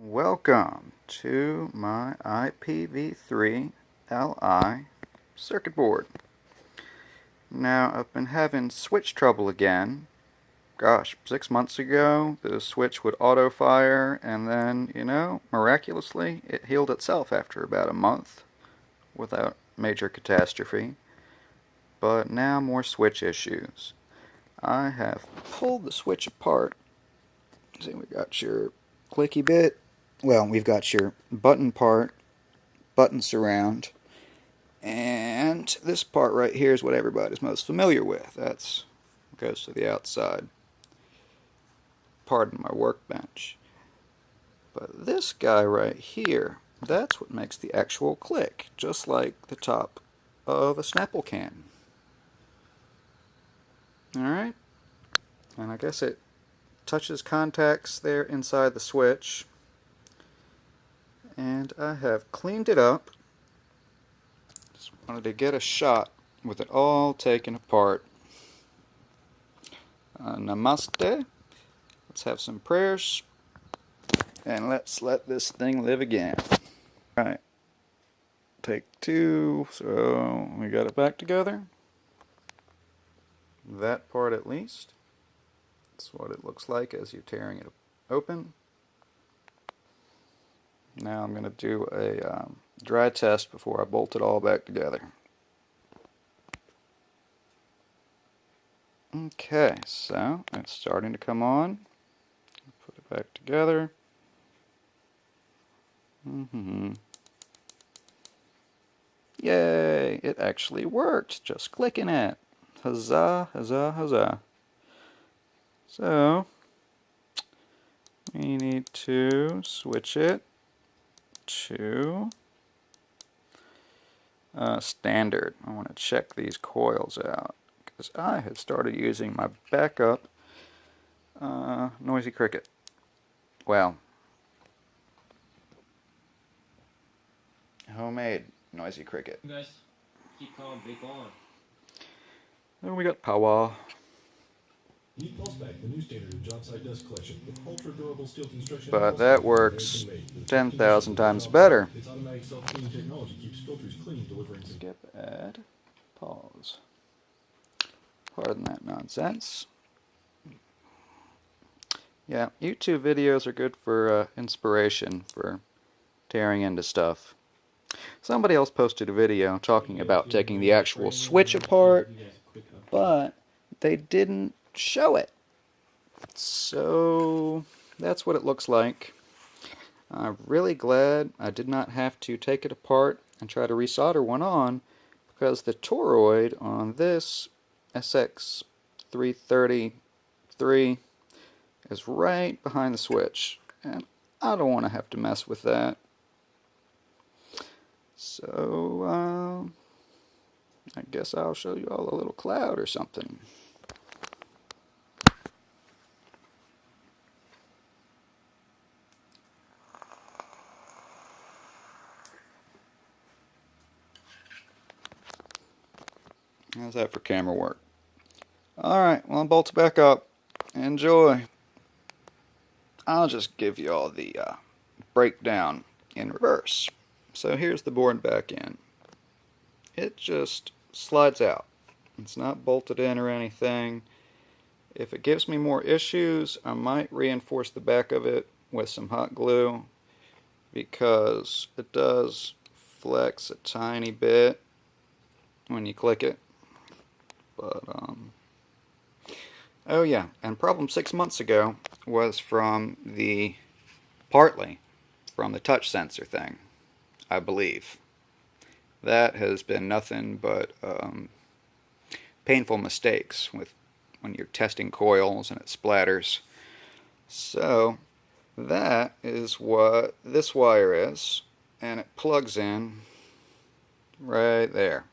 Welcome to my Ipv3li circuit board. Now, I've been having switch trouble again. Gosh, 6 months ago, the switch would auto-fire, and then, miraculously, it healed itself after about a month without major catastrophe. But now, more switch issues. I have pulled the switch apart. See, we got your clicky bit. Well, we've got your button part, button surround, and this part right here is what everybody's most familiar with. That's goes to the outside part of my workbench. But this guy right here, that's what makes the actual click, just like the top of a Snapple can. Alright, and I guess it touches contacts there inside the switch. And I have cleaned it up. Just wanted to get a shot with it all taken apart. Namaste. Let's have some prayers. And let's let this thing live again. Alright. Take two. So we got it back together. That part at least. That's what it looks like as you're tearing it open. Now I'm going to do a dry test before I bolt it all back together. Okay, so it's starting to come on. Put it back together. Yay! It actually worked, just clicking it. Huzzah, huzzah, huzzah. So, we need to switch it to standard. I want to check these coils out because I had started using my backup Noisy Cricket. Well, homemade Noisy Cricket. You guys keep calm, big on. Then we got power. The new standard in job site dust collection with ultra durable steel construction. But that works 10,000 times better. Its automatic self-cleaning technology keeps filters clean, delivering. Skip, add, pause. Pardon that nonsense. Yeah, YouTube videos are good for inspiration for tearing into stuff. Somebody else posted a video talking about taking the actual switch apart, but they didn't show it. So that's what it looks like. I'm really glad I did not have to take it apart and try to resolder one on, because the toroid on this SX333 is right behind the switch, and I don't want to have to mess with that. So I guess I'll show you all a little cloud or something. How's that for camera work? Alright, well, bolt it back up. Enjoy. I'll just give you all the breakdown in reverse. So here's the board back in. It just slides out. It's not bolted in or anything. If it gives me more issues, I might reinforce the back of it with some hot glue, because it does flex a tiny bit when you click it. But, oh yeah, and problem 6 months ago was partly from the touch sensor thing, I believe. That has been nothing but painful mistakes when you're testing coils and it splatters. So that is what this wire is, and it plugs in right there.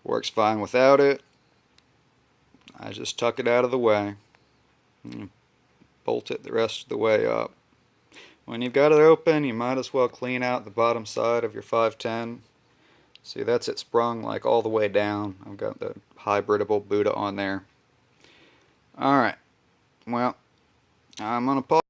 Works fine without it. I just tuck it out of the way and bolt it the rest of the way up. When you've got it open, you might as well clean out the bottom side of your 510. See, that's it sprung like all the way down. I've got the hybridable Buddha on there. Alright, well, I'm going to pause.